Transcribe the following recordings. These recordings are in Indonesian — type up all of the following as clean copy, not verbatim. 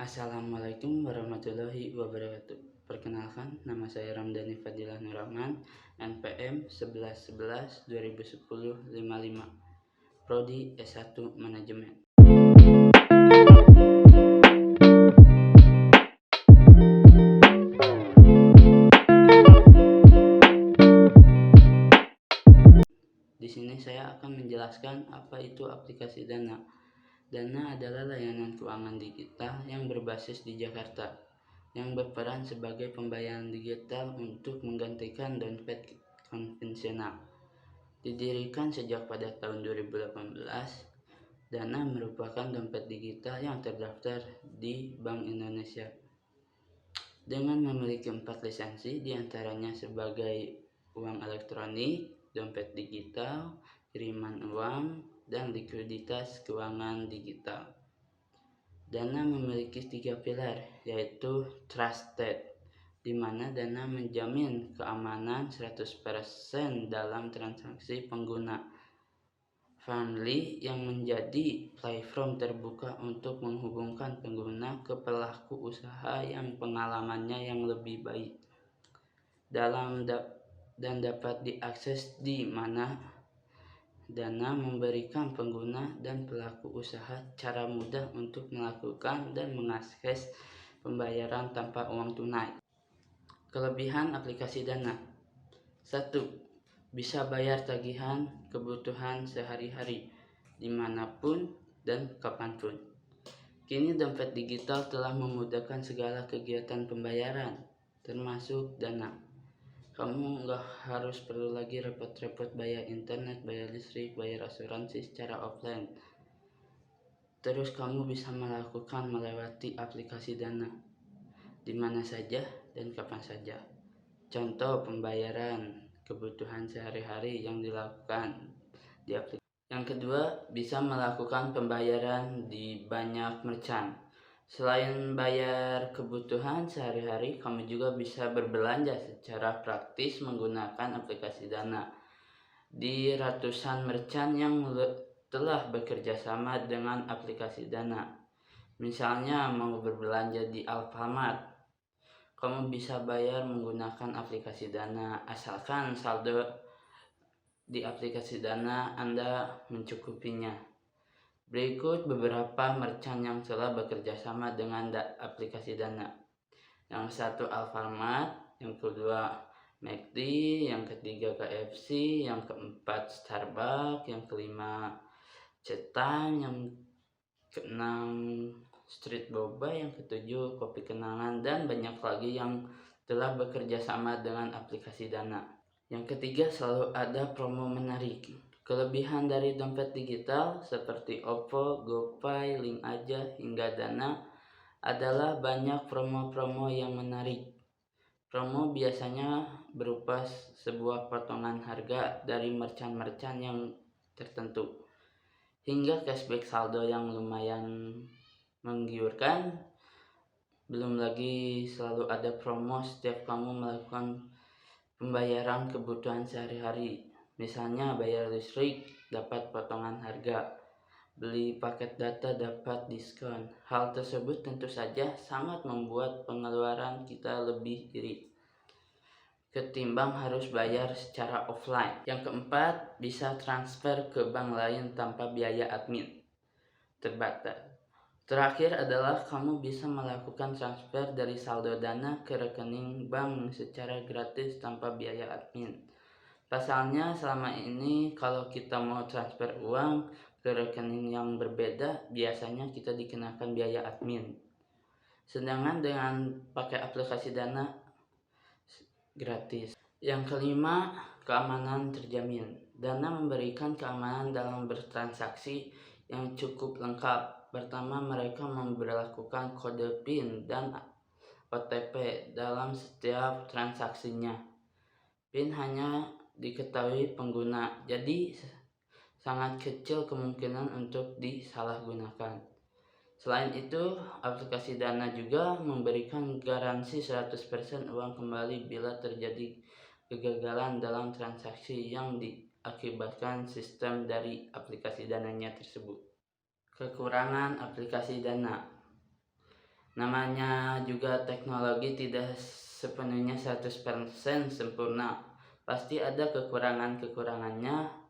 Assalamualaikum warahmatullahi wabarakatuh. Perkenalkan, nama saya Ramdhani Fadilah Nurrahman, NPM 1111 2010 55, Prodi S1 Manajemen. Di sini saya akan menjelaskan apa itu aplikasi Dana. Dana adalah layanan keuangan digital yang berbasis di Jakarta, yang berperan sebagai pembayaran digital untuk menggantikan dompet konvensional. Didirikan sejak pada tahun 2018, Dana merupakan dompet digital yang terdaftar di Bank Indonesia dengan memiliki 4 lisensi, diantaranya sebagai uang elektronik, dompet digital, kiriman uang, dan likuiditas keuangan digital. Dana memiliki 3 pilar, yaitu trusted, di mana Dana menjamin keamanan 100% dalam transaksi pengguna. Friendly, yang menjadi platform terbuka untuk menghubungkan pengguna ke pelaku usaha yang pengalamannya yang lebih baik dan dapat diakses di mana Dana memberikan pengguna dan pelaku usaha cara mudah untuk melakukan dan mengakses pembayaran tanpa uang tunai. Kelebihan aplikasi Dana: 1. Bisa bayar tagihan kebutuhan sehari-hari dimanapun dan kapanpun. Kini dompet digital telah memudahkan segala kegiatan pembayaran, termasuk Dana. Kamu nggak harus perlu lagi repot-repot bayar internet, bayar listrik, bayar asuransi secara offline. Terus kamu bisa melakukan melewati aplikasi Dana di mana saja dan kapan saja. Contoh pembayaran kebutuhan sehari-hari yang dilakukan di aplikasi. Yang kedua, bisa melakukan pembayaran di banyak merchant. Selain bayar kebutuhan sehari-hari, kamu juga bisa berbelanja secara praktis menggunakan aplikasi Dana di ratusan merchant yang telah bekerja sama dengan aplikasi Dana. Misalnya mau berbelanja di Alfamart, kamu bisa bayar menggunakan aplikasi Dana asalkan saldo di aplikasi Dana Anda mencukupinya. Berikut beberapa merchant yang telah bekerja sama dengan aplikasi Dana. Yang satu Alfamart, yang kedua McD, yang ketiga KFC, yang keempat Starbucks, yang kelima Cetan, yang keenam Street Boba, yang ketujuh Kopi Kenangan, dan banyak lagi yang telah bekerja sama dengan aplikasi Dana. Yang ketiga, selalu ada promo menarik. Kelebihan dari dompet digital seperti OVO, GoPay, Link Aja, hingga Dana adalah banyak promo-promo yang menarik. Promo biasanya berupa sebuah potongan harga dari merchant-merchant yang tertentu, hingga cashback saldo yang lumayan menggiurkan. Belum lagi selalu ada promo setiap kamu melakukan pembayaran kebutuhan sehari-hari. Misalnya bayar listrik dapat potongan harga, beli paket data dapat diskon. Hal tersebut tentu saja sangat membuat pengeluaran kita lebih irit ketimbang harus bayar secara offline. Yang keempat, bisa transfer ke bank lain tanpa biaya admin terbatas. Terakhir adalah kamu bisa melakukan transfer dari saldo Dana ke rekening bank secara gratis tanpa biaya admin. Pasalnya selama ini kalau kita mau transfer uang ke rekening yang berbeda, biasanya kita dikenakan biaya admin. Sedangkan dengan pakai aplikasi Dana gratis. Yang kelima, keamanan terjamin. Dana memberikan keamanan dalam bertransaksi yang cukup lengkap. Pertama, mereka memberlakukan kode PIN dan OTP dalam setiap transaksinya. PIN hanya diketahui pengguna, jadi sangat kecil kemungkinan untuk disalahgunakan. Selain itu, aplikasi Dana juga memberikan garansi 100% uang kembali bila terjadi kegagalan dalam transaksi yang diakibatkan sistem dari aplikasi Dananya tersebut. Kekurangan aplikasi Dana: Namanya juga teknologi tidak sepenuhnya 100% sempurna. Pasti ada kekurangan-kekurangannya.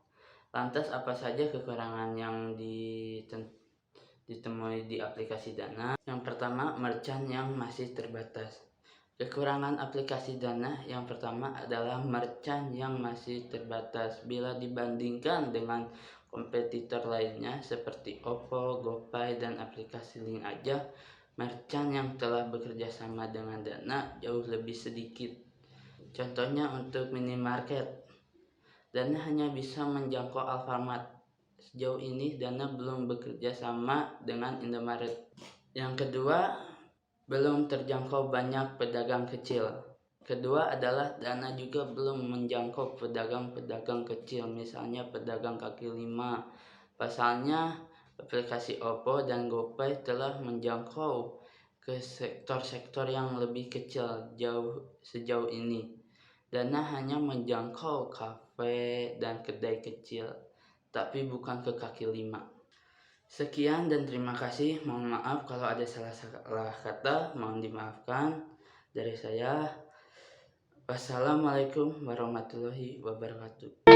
Lantas apa saja kekurangan yang ditemui di aplikasi Dana? Yang pertama, merchant yang masih terbatas. Kekurangan aplikasi Dana yang pertama adalah merchant yang masih terbatas bila dibandingkan dengan kompetitor lainnya seperti Oppo, GoPay, dan aplikasi Link aja. Merchant yang telah bekerja sama dengan Dana jauh lebih sedikit. Contohnya untuk minimarket, Dana hanya bisa menjangkau Alfamart. Sejauh ini Dana belum bekerja sama dengan Indomaret. Yang kedua, belum terjangkau banyak pedagang kecil. Kedua adalah Dana juga belum menjangkau pedagang-pedagang kecil, misalnya pedagang kaki lima. Pasalnya, aplikasi Oppo dan GoPay telah menjangkau ke sektor-sektor yang lebih kecil sejauh ini. Dana hanya menjangkau kafe dan kedai kecil, tapi bukan ke kaki lima. Sekian dan terima kasih. Mohon maaf kalau ada salah kata, mohon dimaafkan dari saya. Wassalamualaikum warahmatullahi wabarakatuh.